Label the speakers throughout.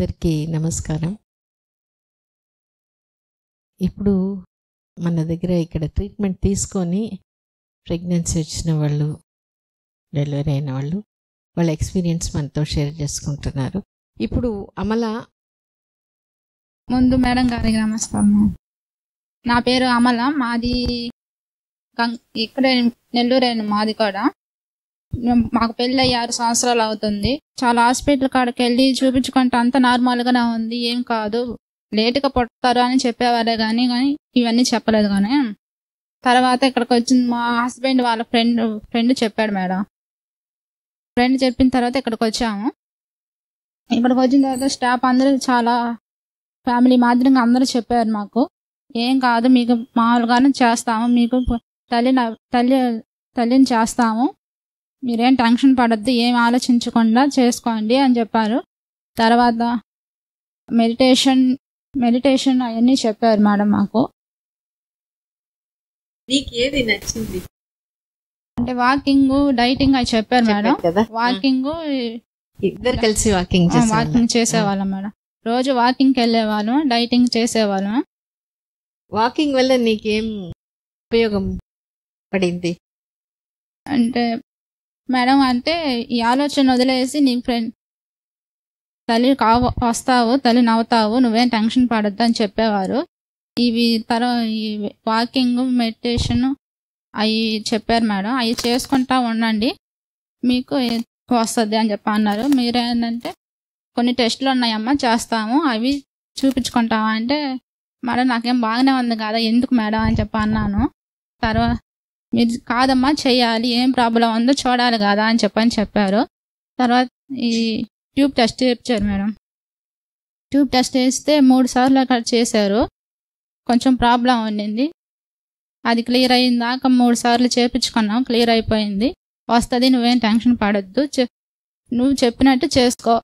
Speaker 1: అందరికీ నమస్కారం. ఇప్పుడు మన దగ్గర ఇక్కడ ట్రీట్మెంట్ తీసుకొని ప్రెగ్నెన్సీ వచ్చిన వాళ్ళు, డెలివరీ అయిన వాళ్ళు వాళ్ళ ఎక్స్పీరియన్స్ మనతో షేర్ చేసుకుంటున్నారు. ఇప్పుడు అమల
Speaker 2: ముందు మేడం గారికి నమస్కారం. నా పేరు అమల, మాది ఇక్కడే నెల్లూరే, మాది కూడా. మాకు పెళ్ళి 6 సంవత్సరాలు అవుతుంది. చాలా హాస్పిటల్ కాడికి వెళ్ళి చూపించుకుంటే అంత నార్మల్గానే ఉంది, ఏం కాదు, లేటుగా పుడతారు అని చెప్పేవారే కానీ ఇవన్నీ చెప్పలేదు. కానీ తర్వాత ఇక్కడికి వచ్చింది మా హస్బెండ్ వాళ్ళ ఫ్రెండ్ చెప్పాడు మేడం. ఫ్రెండ్ చెప్పిన తర్వాత ఇక్కడికి వచ్చాము. ఇక్కడికి వచ్చిన తర్వాత స్టాఫ్ అందరూ చాలా ఫ్యామిలీ మాదిరిగా అందరూ చెప్పారు మాకు, ఏం కాదు, మీకు మామూలుగానే చేస్తాము, మీకు తల్లిని చేస్తాము, మీరేం టెన్షన్ పడద్దు, ఏం ఆలోచించకుండా చేసుకోండి అని చెప్పారు. తర్వాత మెడిటేషన్ అవన్నీ చెప్పారు మేడం మాకు.
Speaker 1: నీకు ఏది నచ్చింది
Speaker 2: అంటే వాకింగ్, డైటింగ్ అవి చెప్పారు మేడం. వాకింగ్
Speaker 1: ఇద్దరు కలిసి వాకింగ్
Speaker 2: చేసేవాళ్ళం మేడం. రోజు వాకింగ్కి వెళ్ళేవాళ్ళం, డైటింగ్ చేసేవాళ్ళం.
Speaker 1: వాకింగ్ వల్ల నీకేం ఉపయోగం పడింది
Speaker 2: అంటే మేడం, అంటే ఈ ఆలోచన వదిలేసి నీ ఫ్రెండ్ తల్లి వస్తావు, తల్లిని అవుతావు, నువ్వేం టెన్షన్ పడద్దు అని చెప్పేవారు. ఈ వాకింగ్, మెడిటేషన్ అవి చెప్పారు మేడం. అవి చేసుకుంటా ఉండండి, మీకు వస్తుంది అని చెప్పి అన్నారు. మీరేంటంటే కొన్ని టెస్టులు ఉన్నాయమ్మా, చేస్తాము, అవి చూపించుకుంటావా అంటే, మేడం నాకేం బాగానే ఉంది కదా, ఎందుకు మేడం అని చెప్పి అన్నాను. తర్వాత మీరు కాదమ్మా చేయాలి, ఏం ప్రాబ్లం ఉందో చూడాలి కదా అని చెప్పారు. తర్వాత ఈ ట్యూబ్ టెస్ట్ చేయించారు మేడం. ట్యూబ్ టెస్ట్ చేస్తే 3 సార్లు అక్కడ చేశారు. కొంచెం ప్రాబ్లం ఉండింది, అది క్లియర్ అయిన దాకా 3 సార్లు చేయించుకున్నాం, క్లియర్ అయిపోయింది. వస్తుంది, నువ్వేం టెన్షన్ పడద్దు, నువ్వు చెప్పినట్టు చేసుకో,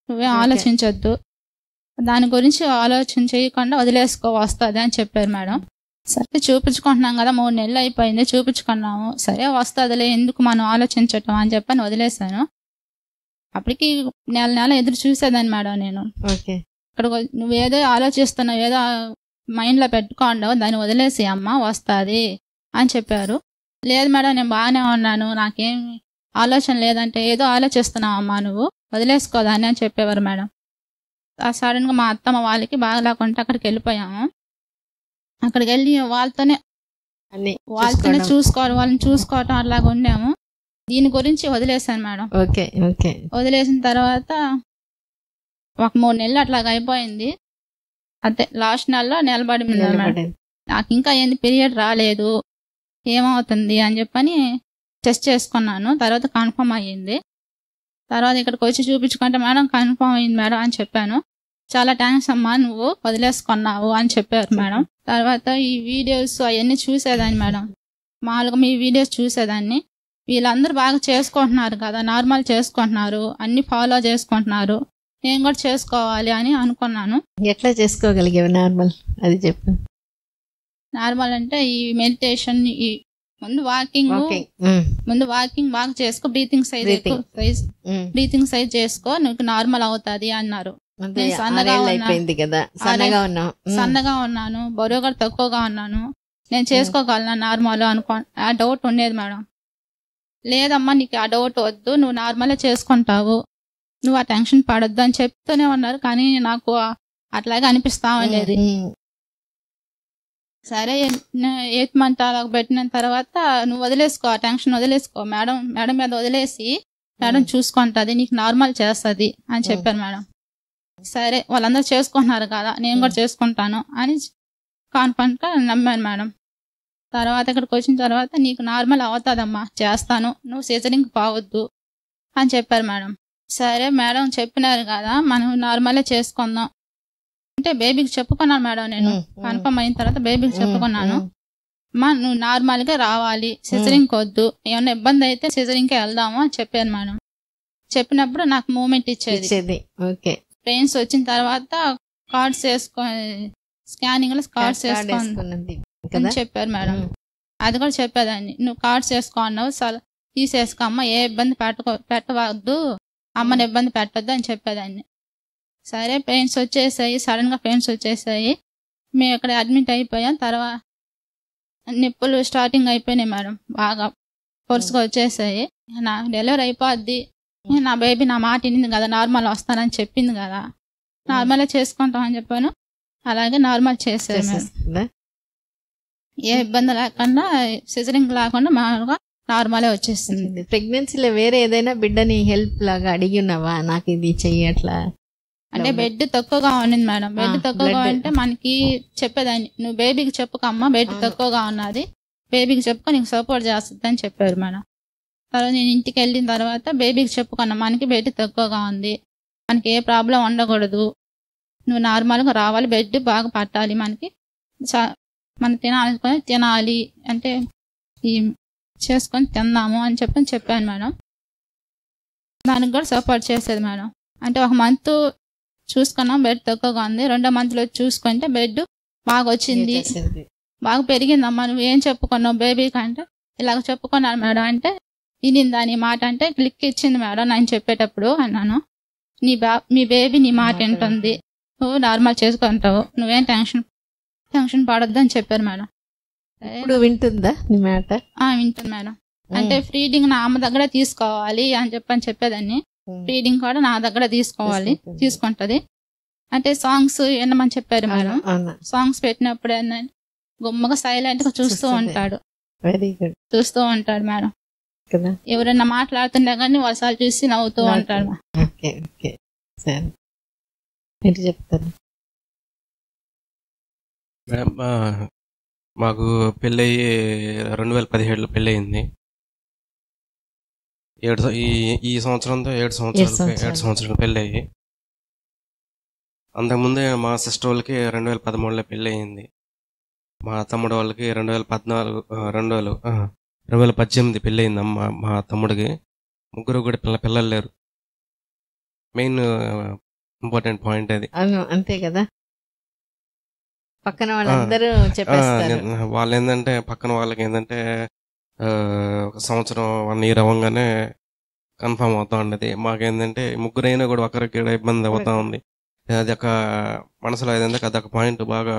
Speaker 2: నువ్వేం ఆలోచించొద్దు, దాని గురించి ఆలోచన చేయకుండా వదిలేసుకో, వస్తుంది అని చెప్పారు మేడం. సరే చూపించుకుంటున్నాం కదా, 3 నెలలు అయిపోయింది, చూపించుకున్నాము, సరే వస్తుందిలే, ఎందుకు మనం ఆలోచించటం అని చెప్పని వదిలేశాను. అప్పటికి నెల ఎదురు చూసేదాన్ని మేడం నేను. ఇక్కడ నువ్వేదో ఆలోచిస్తున్నావు, ఏదో మైండ్లో పెట్టుకోండవు, దాన్ని వదిలేసి అమ్మ వస్తుంది అని చెప్పారు. లేదు మేడం, నేను బాగానే ఉన్నాను, నాకేం ఆలోచన లేదంటే, ఏదో ఆలోచిస్తున్నావు అమ్మా, నువ్వు వదిలేసుకోదాన్ని అని చెప్పేవారు మేడం. సడన్గా మా అత్తమ్మ వాళ్ళకి బాగా లేకుంటే అక్కడికి వెళ్ళిపోయాము. అక్కడికి వెళ్ళి వాళ్ళతోనే చూసుకోవాలి, వాళ్ళని చూసుకోవటం అలాగా ఉండాము. దీని గురించి వదిలేసాను మేడం. వదిలేసిన తర్వాత ఒక 3 నెలలు అట్లాగ అయిపోయింది. అంతే, లాస్ట్ నెలలో నిలబడింది మేడం. నాకు ఇంకా ఏంది పీరియడ్ రాలేదు, ఏమవుతుంది అని చెప్పని టెస్ట్ చేసుకున్నాను. తర్వాత కన్ఫర్మ్ అయ్యింది. తర్వాత ఇక్కడికి వచ్చి చూపించుకుంటే, మేడం కన్ఫర్మ్ అయ్యింది మేడం అని చెప్పాను. చాలా థ్యాంక్స్ అమ్మా, నువ్వు వదిలేసుకున్నావు అని చెప్పారు మేడం. తర్వాత ఈ వీడియోస్ అవన్నీ చూసేదాన్ని మేడం, మామూలుగా మీ వీడియోస్ చూసేదాన్ని. వీళ్ళందరూ బాగా చేసుకుంటున్నారు కదా, నార్మల్ చేసుకుంటున్నారు, అన్ని ఫాలో చేసుకుంటున్నారు, నేను కూడా చేసుకోవాలి అని అనుకున్నాను.
Speaker 1: ఎట్లా చేసుకోగలిగావు నార్మల్, అది చెప్పు.
Speaker 2: నార్మల్ అంటే ఈ మెడిటేషన్, ఈ ముందు వాకింగ్ బాగా చేసుకో, బ్రీతింగ్ సైజ్ చేసుకో, నీకు నార్మల్ అవుతుంది అన్నారు. సన్నగా ఉన్నాను, బరువు కూడా తక్కువగా ఉన్నాను, నేను చేసుకోగలను నార్మల్ ఆ డౌట్ ఉండేది మేడం. లేదమ్మా, నీకు ఆ డౌట్ వద్దు, నువ్వు నార్మల్గా చేసుకుంటావు, నువ్వు ఆ టెన్షన్ పడొద్దు అని చెప్తూనే ఉన్నారు. కానీ నాకు అట్లాగే అనిపిస్తా ఉండేది. సరే 8 మంత్ అలా పెట్టిన తర్వాత, నువ్వు వదిలేసుకో, ఆ టెన్షన్ వదిలేసుకో, మేడం మీద వదిలేసి మేడం చూసుకుంటుంది, నీకు నార్మల్ చేస్తుంది అని చెప్పారు మేడం. సరే వాళ్ళందరూ చేసుకుంటున్నారు కదా, నేను కూడా చేసుకుంటాను అని కాన్ఫిడెంట్గా నమ్మాను మేడం. తర్వాత ఇక్కడికి వచ్చిన తర్వాత, నీకు నార్మల్ అవుతుందమ్మా, చేస్తాను, నువ్వు సిజరింగ్కి పోవద్దు అని చెప్పారు మేడం. సరే మేడం చెప్పినారు కదా, మనం నార్మలే చేసుకుందాం అంటే బేబీకి చెప్పుకున్నాను మేడం. నేను కన్ఫర్మ్ అయిన తర్వాత బేబీకి చెప్పుకున్నాను, అమ్మా నువ్వు నార్మల్గా రావాలి, సిజరింగ్ వద్దు, ఏమన్నా ఇబ్బంది అయితే సిజరింగ్కి వెళ్దాము అని చెప్పాను మేడం. చెప్పినప్పుడు నాకు మూమెంట్ ఇచ్చేది. పెయిన్స్ వచ్చిన తర్వాత కార్డ్స్ స్కానింగ్ లో కార్డ్స్ వేసుకోని చెప్పారు మేడం. అది కూడా చెప్పేదాన్ని, నువ్వు కార్డ్స్ వేసుకున్నావు, తీసేసుకో అమ్మ, ఏ ఇబ్బంది పెట్టవద్దు, అమ్మని ఇబ్బంది పెట్టద్దు అని చెప్పేదాన్ని. సరే పెయిన్స్ వచ్చేసాయి, సడన్గా పెయిన్స్ వచ్చేసాయి. మేము ఇక్కడ అడ్మిట్ అయిపోయాం. తర్వాత నొప్పులు స్టార్టింగ్ అయిపోయినాయి మేడం, బాగా ఫోర్స్గా వచ్చేసాయి. నా డెలివరీ అయిపోద్ది, నా బేబీ నా మాట వినింది కదా, నార్మల్ వస్తానని చెప్పింది కదా, నార్మలే చేసుకుంటామని చెప్పాను. అలాగే నార్మల్ చేశారు మేడం. ఏ ఇబ్బంది లేకుండా, సిజరింగ్ లేకుండా మామూలుగా నార్మలే వచ్చేసింది.
Speaker 1: ప్రెగ్నెన్సీలో వేరే ఏదైనా బిడ్డని హెల్ప్ లాగా అడిగి ఉన్నావా, నాకు ఇది చెయ్యట్లా
Speaker 2: అంటే బెడ్ తక్కువగా ఉన్నింది మేడం. బెడ్ తక్కువగా అంటే మనకి చెప్పేదాన్ని, నువ్వు బేబీకి చెప్పుకమ్మా, బెడ్ తక్కువగా ఉన్నది, బేబీకి చెప్పుకో, నీకు సపోర్ట్ చేస్తుంది అని చెప్పారు మేడం. తర్వాత నేను ఇంటికి వెళ్ళిన తర్వాత బేబీకి చెప్పుకున్నా, మనకి బెడ్ తక్కువగా ఉంది, మనకి ఏ ప్రాబ్లం ఉండకూడదు, నువ్వు నార్మల్గా రావాలి, బెడ్ బాగా పట్టాలి, మనకి మనం తినాలనుకొని తినాలి అంటే ఈ చేసుకొని తిందాము అని చెప్పాను మేడం. దానికి కూడా సపోర్ట్ చేసేది మేడం. అంటే 1 మంత్ చూసుకున్నాం, బెడ్ తక్కువగా ఉంది. 2వ మంత్లో చూసుకుంటే బెడ్ బాగా వచ్చింది, బాగా పెరిగిందమ్మా, నువ్వు ఏం చెప్పుకున్నావు బేబీకి అంటే ఇలాగ చెప్పుకున్నాను మేడం. అంటే వినిందా నీ మాట అంటే క్లిక్ ఇచ్చింది మేడం నేను చెప్పేటప్పుడు అన్నాను. మీ బేబీ నీ మాట వింటుంది, నువ్వు నార్మల్ చేసుకుంటావు, నువ్వేం టెన్షన్ పడొద్దు అని చెప్పారు మేడం.
Speaker 1: ఇప్పుడు వింటుందా నీ మాట?
Speaker 2: వింటుంది మేడం. అంటే ఫీడింగ్ నా అమ్మ దగ్గర తీసుకోవాలి అని చెప్పేదాన్ని, ఫీడింగ్ కూడా నా దగ్గర తీసుకోవాలి, తీసుకుంటది. అంటే సాంగ్స్ వినమని చెప్పారు మేడం. సాంగ్స్ పెట్టినప్పుడు ఏంటంటే గుమ్మగా సైలెంట్ గా చూస్తూ ఉంటాడు,
Speaker 1: వెరీ గుడ్,
Speaker 2: చూస్తూ ఉంటాడు మేడం. ఎవరైనా మాట్లాడుతుండే కానీ వర్షాలు చూసి నవ్వుతూ ఉంటాడు.
Speaker 1: చెప్తాను
Speaker 3: మేడం, మాకు పెళ్ళయి 2017లో పెళ్ళయింది. ఈ సంవత్సరంతో 7 సంవత్సరాలు పెళ్ళయి. అంతకుముందే మా సిస్టర్ వాళ్ళకి 2013లో పెళ్ళయింది. మా తమ్ముడు వాళ్ళకి 2018 పెళ్ళయింది మా తమ్ముడికి. ముగ్గురు కూడా పిల్లలు లేరు. మెయిన్ ఇంపార్టెంట్ పాయింట్ అది.
Speaker 1: అంతే కదా, పక్కన వాళ్ళందరూ చెప్పేస్తారు.
Speaker 3: వాళ్ళు ఏంటంటే పక్కన వాళ్ళకి ఏంటంటే 1 సంవత్సరం 1 ఇయర్ అవ్వగానే కన్ఫర్మ్ అవుతా ఉండేది. మాకేంటంటే ముగ్గురైనా కూడా ఒకరికి ఇబ్బంది అవుతా ఉంది. అది ఒక మనసులో ఏదంటే అదొక పాయింట్ బాగా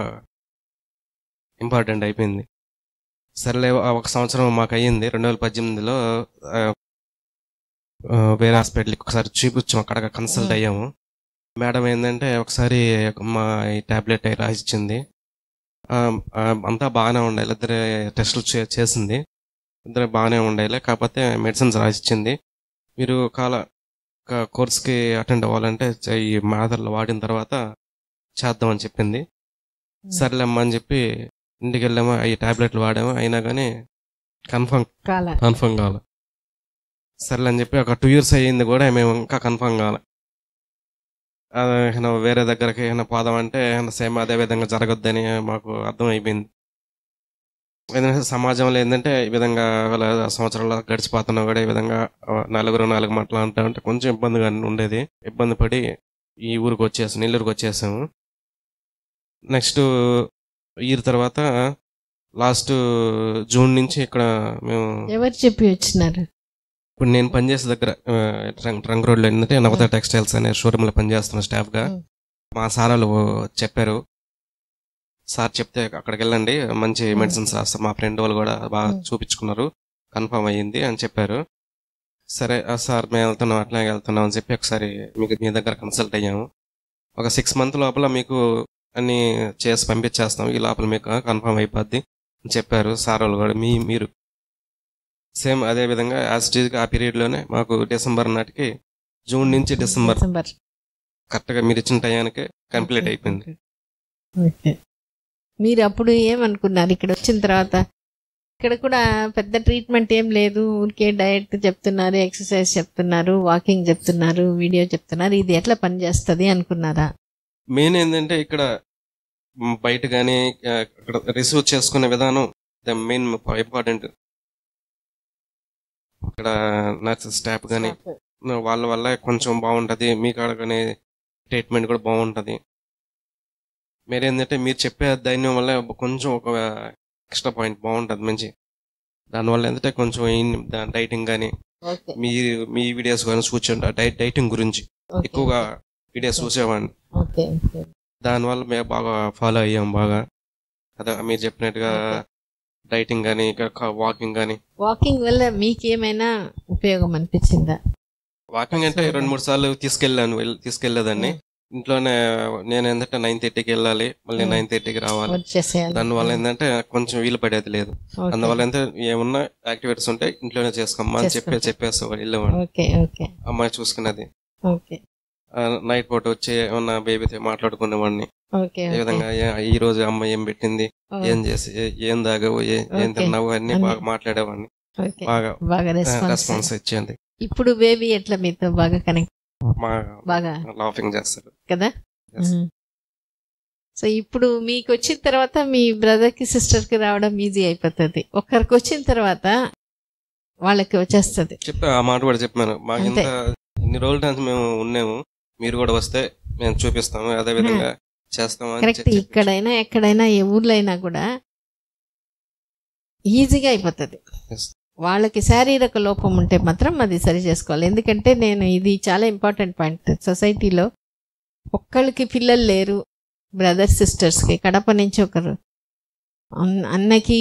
Speaker 3: ఇంపార్టెంట్ అయిపోయింది. సరేలే 1 సంవత్సరం మాకు అయ్యింది. 2018లో వేరే హాస్పిటల్కి ఒకసారి చూపించాము, అక్కడ కన్సల్ట్ అయ్యాము. మేడం ఏంటంటే ఒకసారి మా ఈ టాబ్లెట్ అయి రాసిచ్చింది. అంతా బాగానే ఉండాలి, ఇద్దరు టెస్టులు చేసింది, ఇద్దరు బాగానే ఉండాలి. కాకపోతే మెడిసిన్స్ రాసిచ్చింది. మీరు కోర్స్కి అటెండ్ అవ్వాలంటే ఈ మాత్రలు వాడిన తర్వాత చేద్దామని చెప్పింది. సర్లేమ్మా అని చెప్పి ఇంటికి వెళ్ళాము. ఈ టాబ్లెట్లు వాడాము, అయినా కానీ కన్ఫర్మ్ కావాలి. సర్లే అని చెప్పి ఒక 2 years అయ్యింది కూడా మేము ఇంకా కన్ఫర్మ్ కావాలి. వేరే దగ్గరకి పోదామంటే సేమ్ అదే విధంగా జరగొద్దని మాకు అర్థమైపోయింది. ఎందుకంటే సమాజంలో ఏంటంటే ఈ విధంగా సంవత్సరాలు గడిచిపోతున్నా కూడా ఈ విధంగా 4 మాటలు అంటే కొంచెం ఇబ్బందిగా ఉండేది. ఇబ్బంది పడి ఈ ఊరికి వచ్చేసాము, నెల్లూరుకి వచ్చేసాము. నెక్స్ట్ ఇయర్ తర్వాత లాస్ట్ జూన్ నుంచి ఇక్కడ మేము.
Speaker 1: ఎవరు చెప్పి వచ్చినారు?
Speaker 3: ఇప్పుడు నేను పనిచేసే దగ్గర ట్రంక్ రోడ్లో ఏంటంటే నవత టెక్స్టైల్స్ అనే షోరూంలో పనిచేస్తున్న స్టాఫ్గా మా సారాలు చెప్పారు. సార్ చెప్తే అక్కడికి వెళ్ళండి, మంచి మెడిసిన్స్ రాస్తారు, మా ఫ్రెండ్ వాళ్ళు కూడా బాగా చూపించుకున్నారు, కన్ఫర్మ్ అయ్యింది అని చెప్పారు. సరే సార్ మేము వెళ్తున్నాం, అట్లాగే వెళ్తున్నాం అని చెప్పి ఒకసారి మీ దగ్గర కన్సల్ట్ అయ్యాము. ఒక 6 months లోపల మీకు అన్ని చేసి పంపించేస్తాం, ఈ లోపల మీకు కన్ఫర్మ్ అయిపోద్ది అని చెప్పారు సార్ వాళ్ళు కూడా. మీరు సేమ్ అదే విధంగా ఆ పీరియడ్లోనే మాకు డిసెంబర్ నాటికి, జూన్ నుంచి డిసెంబర్ కరెక్ట్గా మీరు ఇచ్చిన టయానికి కంప్లీట్ అయిపోయింది.
Speaker 1: మీరు అప్పుడు ఏమనుకున్నారు? ఇక్కడ వచ్చిన తర్వాత ఇక్కడ కూడా పెద్ద ట్రీట్మెంట్ ఏం లేదు, ఊరికే డయట్ చెప్తున్నారు, ఎక్సర్సైజ్ చెప్తున్నారు, వాకింగ్ చెప్తున్నారు, వీడియో చెప్తున్నారు, ఇది ఎట్లా పనిచేస్తుంది అనుకున్నారా?
Speaker 3: మెయిన్ ఏంటంటే ఇక్కడ బయట కానీ ఇక్కడ రిసీవ్ చేసుకునే విధానం మెయిన్ ఇంపార్టెంట్. ఇక్కడ నర్స్ స్టాఫ్ కానీ వాళ్ళ వల్ల కొంచెం బాగుంటుంది, మీ కాడ కానీ ట్రీట్మెంట్ కూడా బాగుంటుంది. మీరేంటంటే మీరు చెప్పే ధైర్యం వల్ల కొంచెం ఒక ఎక్స్ట్రా పాయింట్ బాగుంటుంది మంచి. దానివల్ల ఏంటంటే కొంచెం డైటింగ్ కానీ మీ వీడియోస్ కానీ కూర్చుంటా డైటింగ్ గురించి ఎక్కువగా వీడియోస్ చూసేవాడిని.
Speaker 1: ఓకే ఓకే
Speaker 3: దానివల్ల మేము బాగా ఫాలో అయ్యాం బాగా. అదే మీరు చెప్పినట్టుగా డైటింగ్ కానీ వాకింగ్ కానీ.
Speaker 1: వాకింగ్ వల్ల మీకేమైనా ఉపయోగం అనిపించిందా?
Speaker 3: వాకింగ్ అంటే 2-3 సార్లు తీసుకెళ్ళేదాన్ని. ఇంట్లోనే నేను ఏంటంటే 9:30కి వెళ్ళాలి, మళ్ళీ 9:30కి రావాలి.
Speaker 1: వచ్చేసేయాలి.
Speaker 3: దానివల్ల ఏంటంటే కొంచెం వీలు పడేది లేదు.
Speaker 1: ఓకే.
Speaker 3: అందువల్ల ఏంటంటే ఏమన్నా యాక్టివిటీస్ ఉంటే ఇంట్లోనే చేసుకోమ్మా అని చెప్పేసేవాడు వెళ్ళేవాడు.
Speaker 1: ఓకే ఓకే
Speaker 3: అమ్మాయి చూసుకున్నది.
Speaker 1: ఓకే
Speaker 3: నైట్ పూట వచ్చి ఏమన్నా బేబీతో మాట్లాడుకునేవాడిని.
Speaker 1: ఓకే
Speaker 3: ఈ విధంగా ఈ రోజు అమ్మ ఏం పెట్టింది, ఏం చేసి, ఏం తాగావు, ఏం తిన్నావు అన్ని బాగా మాట్లాడేవాడిని.
Speaker 1: ఓకే
Speaker 3: బాగా
Speaker 1: బాగా
Speaker 3: రెస్పాన్స్ ఇచ్చింది.
Speaker 1: ఇప్పుడు బేబీ ఎట్లా మీతో బాగా కనెక్ట్? బాగా
Speaker 3: లాఫింగ్ చేస్తారు
Speaker 1: కదా.
Speaker 3: Yes.
Speaker 1: సో ఇప్పుడు మీకు వచ్చిన తర్వాత మీ బ్రదర్ కి సిస్టర్ కి రావడం ఈజీ అయిపోతుంది. ఒకరికి వచ్చిన తర్వాత వాళ్ళకి వచ్చేస్తుంది.
Speaker 3: ఆ మాట కూడా చెప్పాను. మాకు ఇంత ఇన్ని రోజుల నుంచి మేము ఉన్నాము, మీరు కూడా వస్తే మేము చూపిస్తాము, అదే విధంగా చేస్తాము అని
Speaker 1: కరెక్ట్. ఇక్కడైనా ఎక్కడైనా ఏ ఊర్లో అయినా కూడా ఈజీగా అయిపోతుంది.
Speaker 3: Yes.
Speaker 1: వాళ్ళకి శారీరక లోపం ఉంటే మాత్రం అది సరి చేసుకోవాలి. ఎందుకంటే ఇది చాలా ఇంపార్టెంట్ పాయింట్. సొసైటీలో ఒక్కళ్ళకి పిల్లలు లేరు, బ్రదర్స్ సిస్టర్స్కి. కడప నుంచి ఒకరు అన్నకి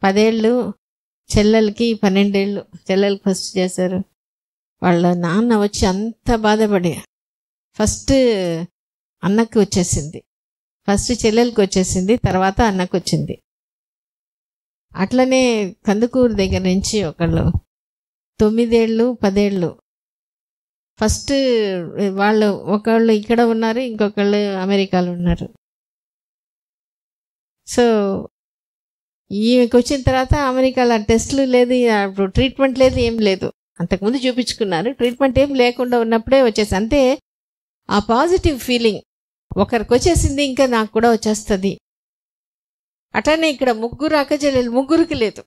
Speaker 1: 10 ఏళ్ళు, చెల్లెలకి 12 ఏళ్ళు. చెల్లెలకి ఫస్ట్ చేశారు. వాళ్ళ నాన్న వచ్చి అంత బాధపడి ఫస్ట్ అన్నకి వచ్చేసింది, ఫస్ట్ చెల్లెలకి వచ్చేసింది, తర్వాత అన్నకు వచ్చింది. అట్లనే కందుకూరు దగ్గర నుంచి ఒకళ్ళు 9 ఏళ్ళు 10 ఏళ్ళు ఫస్ట్ వాళ్ళు ఒకళ్ళు ఇక్కడ ఉన్నారు, ఇంకొకళ్ళు అమెరికాలో ఉన్నారు. సో ఈమెకు వచ్చిన తర్వాత అమెరికాలో టెస్టులు లేదు, అప్పుడు ట్రీట్మెంట్ లేదు, ఏం లేదు. అంతకుముందు చూపించుకున్నారు, ట్రీట్మెంట్ ఏం లేకుండా ఉన్నప్పుడే వచ్చేసి. అంతే ఆ పాజిటివ్ ఫీలింగ్ ఒకరికి వచ్చేసింది, ఇంకా నాకు కూడా వచ్చేస్తుంది. అట్లనే ఇక్కడ 3 అక్కచెల్లెలు, 3కి లేదు.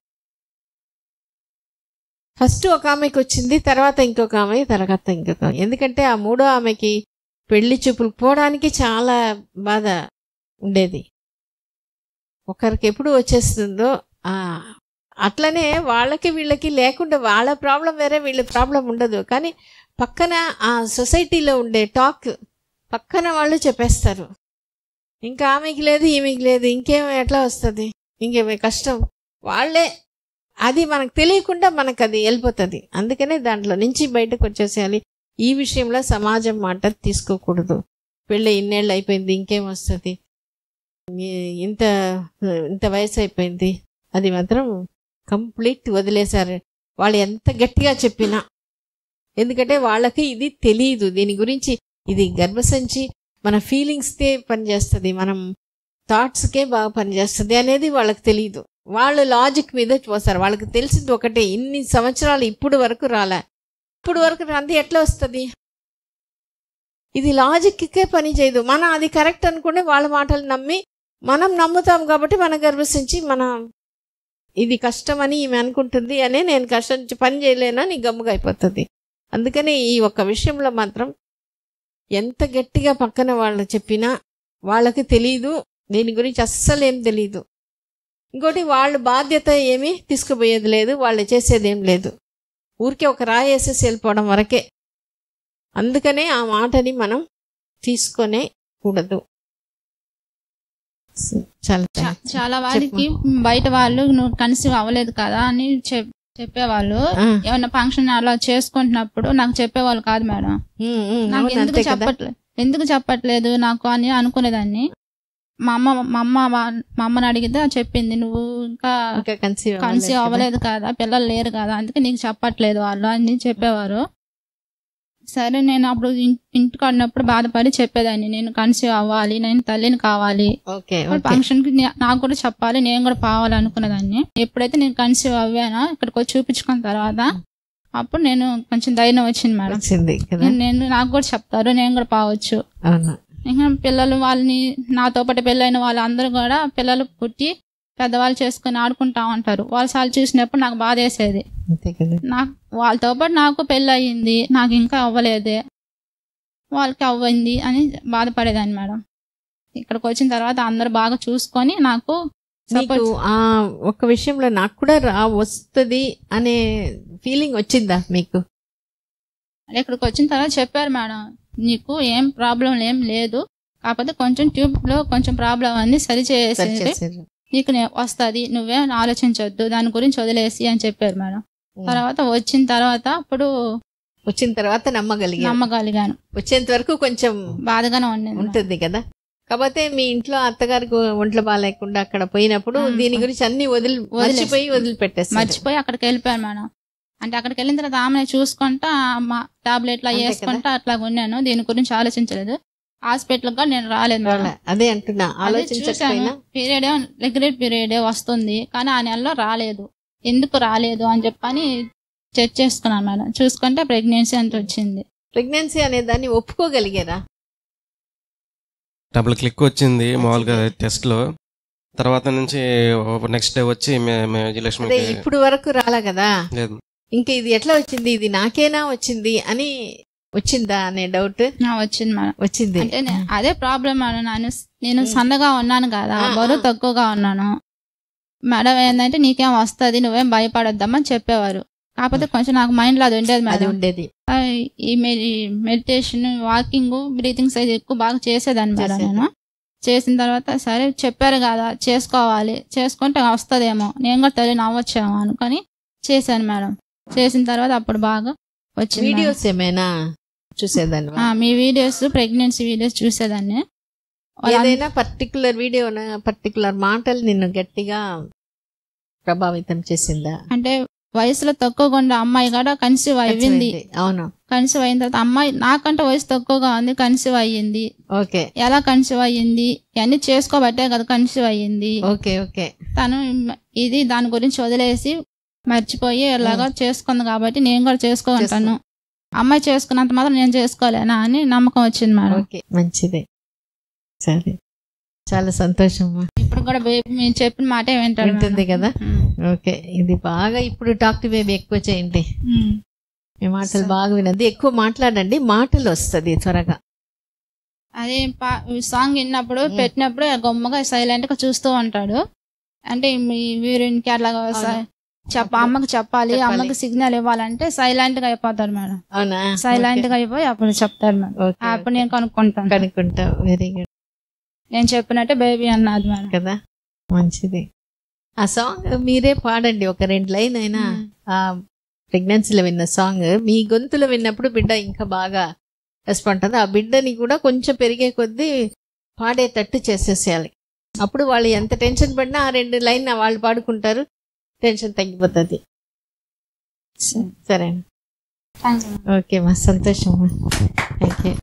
Speaker 1: ఫస్ట్ ఒక ఆమెకి వచ్చింది, తర్వాత ఇంకొక ఆమె, తర్వాత ఇంకొక ఆమె. ఎందుకంటే ఆ 3వ ఆమెకి పెళ్లి చూపులు పోవడానికి చాలా బాధ ఉండేది. ఒకరికి ఎప్పుడు వచ్చేస్తుందో అట్లనే వాళ్ళకి వీళ్ళకి లేకుండా వాళ్ళ ప్రాబ్లం వేరే, వీళ్ళ ప్రాబ్లం ఉండదు. కానీ పక్కన ఆ సొసైటీలో ఉండే టాక్ పక్కన వాళ్ళు చెప్పేస్తారు, ఇంకా ఆమెకి లేదు, ఈమెకి లేదు, ఇంకేం ఎట్లా వస్తుంది, ఇంకేమే కష్టం, వాళ్ళే. అది మనకు తెలియకుండా మనకు అది వెళ్ళిపోతుంది. అందుకనే దాంట్లో నుంచి బయటకు వచ్చేసేయాలి. ఈ విషయంలో సమాజం మాట తీసుకోకూడదు. పెళ్ళి ఇన్నేళ్ళు అయిపోయింది, ఇంకేం వస్తుంది, ఇంత ఇంత వయసు అయిపోయింది, అది మాత్రం కంప్లీట్ వదిలేశారు వాళ్ళు ఎంత గట్టిగా చెప్పినా. ఎందుకంటే వాళ్ళకి ఇది తెలియదు, దీని గురించి. ఇది గర్భసంచి మన ఫీలింగ్స్కే పనిచేస్తుంది, మనం థాట్స్కే బాగా పనిచేస్తుంది అనేది వాళ్ళకి తెలియదు. వాళ్ళు లాజిక్ మీద పోస్తారు. వాళ్ళకి తెలిసింది ఒకటే, ఇన్ని సంవత్సరాలు ఇప్పుడు వరకు రాలే, ఇప్పుడు వరకు అంతే ఎట్లా వస్తుంది, ఇది లాజిక్కే పని చేయదు. మనం అది కరెక్ట్ అనుకునే వాళ్ళ మాటలు నమ్మి మనం నమ్ముతాం. కాబట్టి మన గర్భసించి మన ఇది కష్టమని ఈమె అనుకుంటుంది అనే, నేను కష్టం పని చేయలేనని గమ్ముగా అయిపోతుంది. అందుకని ఈ ఒక్క విషయంలో మాత్రం ఎంత గట్టిగా పక్కన వాళ్ళు చెప్పినా వాళ్ళకి తెలీదు, దీని గురించి అస్సలు ఏం తెలీదు. ఇంకోటి వాళ్ళు బాధ్యత ఏమీ తీసుకుపోయేది లేదు, వాళ్ళు చేసేది ఏం లేదు, ఊరికే ఒక రాయి వేసేసి వెళ్ళిపోవడం వరకే. అందుకనే ఆ మాటని మనం తీసుకొనే కూడదు.
Speaker 2: చాలా వాళ్ళకి బయట వాళ్ళు నువ్వు కన్సీవ్ అవ్వలేదు కదా అని చెప్పేవాళ్ళు. ఏమన్నా ఫంక్షన్ అలా చేసుకుంటున్నప్పుడు నాకు చెప్పేవాళ్ళు కాదు మేడం. నాకు ఎందుకు చెప్పట్లేదు నాకు అని అనుకునేదాన్ని. మా అమ్మని అడిగితే చెప్పింది, నువ్వు ఇంకా కన్సీవ్ అవ్వలేదు కదా, పిల్లలు లేరు కదా, అందుకే నీకు చెప్పట్లేదు వాళ్ళు అని చెప్పేవారు. సరే, నేను అప్పుడు ఇంటికాడినప్పుడు బాధపడి చెప్పేదాన్ని, నేను కన్సీవ్ అవ్వాలి, నేను తల్లిని కావాలి, ఫంక్షన్ కి నాకు కూడా చెప్పాలి, నేను కూడా పోవాలి అనుకునేదాన్ని. ఎప్పుడైతే నేను కన్సీవ్ అవ్వానో ఇక్కడికి వచ్చి చూపించుకున్న తర్వాత అప్పుడు నేను కొంచెం ధైర్యం వచ్చింది మేడం. నాకు కూడా చెప్తారు, నేను కూడా పోవచ్చు. ఇంకా పిల్లలు వాళ్ళని నాతో పాటు పెళ్ళైన వాళ్ళందరూ కూడా పిల్లలు పుట్టి పెద్దవాళ్ళు చేసుకుని ఆడుకుంటా ఉంటారు. వాళ్ళు సార్లు చూసినప్పుడు నాకు బాధ వేసేది. నాకు వాళ్ళతో పాటు నాకు పెళ్ళి అయ్యింది, నాకు ఇంకా అవ్వలేదే, వాళ్ళకి అవ్వంది అని బాధపడేదాన్ని మేడం. ఇక్కడికి వచ్చిన తర్వాత అందరు బాగా చూసుకొని నాకు
Speaker 1: ఒక విషయంలో నాకు కూడా వస్తుంది అనే ఫీలింగ్ వచ్చిందా మీకు?
Speaker 2: ఇక్కడికి వచ్చిన తర్వాత చెప్పారు మేడం, నీకు ఏం ప్రాబ్లం ఏం లేదు, కాకపోతే కొంచెం ట్యూబ్లో కొంచెం ప్రాబ్లం అన్ని సరి చేసేసి నీకు వస్తుంది, నువ్వేం ఆలోచించవద్దు, దాని గురించి వదిలేసి అని చెప్పారు మేడం. తర్వాత వచ్చిన తర్వాత అప్పుడు నమ్మగలిగాను.
Speaker 1: వచ్చేంత వరకు కొంచెం
Speaker 2: బాధగానే
Speaker 1: ఉంటుంది కదా. కాకపోతే మీ ఇంట్లో అత్తగారికి ఒంట్లో బాగాలేకుండా అక్కడ పోయినప్పుడు దీని గురించి అన్ని
Speaker 2: మర్చిపోయి అక్కడికి వెళ్ళిపోయాను మేడం. అంటే అక్కడికి వెళ్ళిన తర్వాత ఆమె చూసుకుంటా టాబ్లెట్లు వేసుకుంటా అట్లా ఉన్నాను, దీని గురించి ఆలోచించలేదు. హాస్పిటల్ గా నేను రాలేదు మేడం.
Speaker 1: అదే అంటున్నా, ఆలోచించాను.
Speaker 2: రెగ్యులర్ పీరియడ్ వస్తుంది కానీ ఆ నెలలో రాలేదు, ఎందుకు రాలేదు అని చెప్పని చెక్ చేసుకున్నాను మేడం. చూసుకుంటే ప్రెగ్నెన్సీ అంత వచ్చింది.
Speaker 1: ప్రెగ్నెన్సీ అనే దాన్ని ఒప్పుకోగలిగారా?
Speaker 3: డబుల్ క్లిక్ వచ్చింది మామూలుగా టెస్ట్ లో. తర్వాత నుంచి నెక్స్ట్ డే వచ్చి విజయలక్ష్మి
Speaker 1: ఇప్పుడు వరకు రాలా కదా. ఇంకా ఇది ఎట్లా వచ్చింది, ఇది నాకేనా వచ్చింది అని వచ్చిందా అనే డౌట్
Speaker 2: వచ్చింది మేడం.
Speaker 1: వచ్చింది
Speaker 2: అంటే అదే ప్రాబ్లం మేడం. నేను సన్నగా ఉన్నాను కదా, బరువు తక్కువగా ఉన్నాను మేడం. ఏంటంటే నీకేం వస్తుంది, నువ్వేం భయపడొద్దామని చెప్పేవారు. కాకపోతే కొంచెం నాకు మైండ్ లో అది ఉండేది మేడం.
Speaker 1: ఉండేది
Speaker 2: ఈ మెడిటేషన్, వాకింగ్, బ్రీతింగ్ సైజ్ ఎక్కువ బాగా చేసేదాన్ని మేడం. నేను చేసిన తర్వాత సరే చెప్పారు కదా చేసుకోవాలి, చేసుకుంటే వస్తుందేమో, నేను కూడా తల్లి నవ్వచ్చేమో అనుకొని చేశాను మేడం. చేసిన తర్వాత అప్పుడు బాగా వచ్చింది.
Speaker 1: వీడియోస్ ఏమైనా చూసేదాన్ని?
Speaker 2: మీ వీడియోస్, ప్రెగ్నెన్సీ వీడియోస్ చూసేదాన్ని.
Speaker 1: ఏదైనా పర్టికులర్ వీడియో, పర్టికులర్ మాటలు నిన్ను గట్టిగా ప్రభావితం చేసిందా?
Speaker 2: అంటే వయసులో తక్కువగా ఉండే అమ్మాయి కూడా కన్సీవ్ అయ్యింది.
Speaker 1: అవును,
Speaker 2: కన్సీవ్ అయిన తర్వాత అమ్మాయి నాకంటే వయసు తక్కువగా ఉంది, కన్సీవ్ అయ్యింది.
Speaker 1: ఓకే,
Speaker 2: ఎలా కన్సీవ్ అయ్యింది ఇవన్నీ చేసుకోబట్టే కదా కన్సీవ్ అయ్యింది.
Speaker 1: Okay okay.
Speaker 2: తను ఇది దాని గురించి వదిలేసి మర్చిపోయి ఎలాగా చేసుకుంది కాబట్టి నేను కూడా చేసుకోగలుగుతాను, అమ్మాయి చేసుకున్నంత మాత్రం నేను చేసుకోలేనా అని నమ్మకం వచ్చింది మేడం.
Speaker 1: మంచిదే, సరే, చాలా సంతోషం.
Speaker 2: ఇప్పుడు కూడా బేబీ మీరు చెప్పిన మాట
Speaker 1: వింటుంది కదా. ఓకే, ఇది బాగా ఇప్పుడు టాక్ టు బేబీ ఎక్కువ చేయండి, మీ మాటలు బాగా వినద్దు, ఎక్కువ మాట్లాడండి, మాటలు వస్తుంది త్వరగా.
Speaker 2: అదే సాంగ్ విన్నప్పుడు పెట్టినప్పుడు గొమ్మగా సైలెంట్ గా చూస్తూ ఉంటాడు. అంటే మీ వీరికి అట్లాగా అమ్మకి చెప్పాలి, అమ్మకి సిగ్నల్ ఇవ్వాలంటే సైలెంట్ గా అయిపోతాడు మేడం.
Speaker 1: అవునా?
Speaker 2: సైలెంట్ గా అయిపోయి అప్పుడు చెప్తాడు మేడం. అప్పుడు నేను కనుక్కుంటా.
Speaker 1: Very good.
Speaker 2: నేను చెప్పినట్టే బేబీ అన్నది మేడం
Speaker 1: కదా. మంచిది. ఆ సాంగ్ మీరే పాడండి, ఒక 2 లైన్ అయినా. ఆ ప్రెగ్నెన్సీలో విన్న సాంగ్ మీ గొంతులో విన్నప్పుడు బిడ్డ ఇంకా బాగా రెస్పాండ్ అవుతుంది. ఆ బిడ్డని కూడా కొంచెం పెరిగే కొద్దీ పాడేటట్టు చేసేసేయాలి. అప్పుడు వాళ్ళు ఎంత టెన్షన్ పడినా ఆ 2 లైన్ వాళ్ళు పాడుకుంటారు, టెన్షన్ తగ్గిపోతుంది. సరే, ఓకే మా, సంతోషం. Thank you.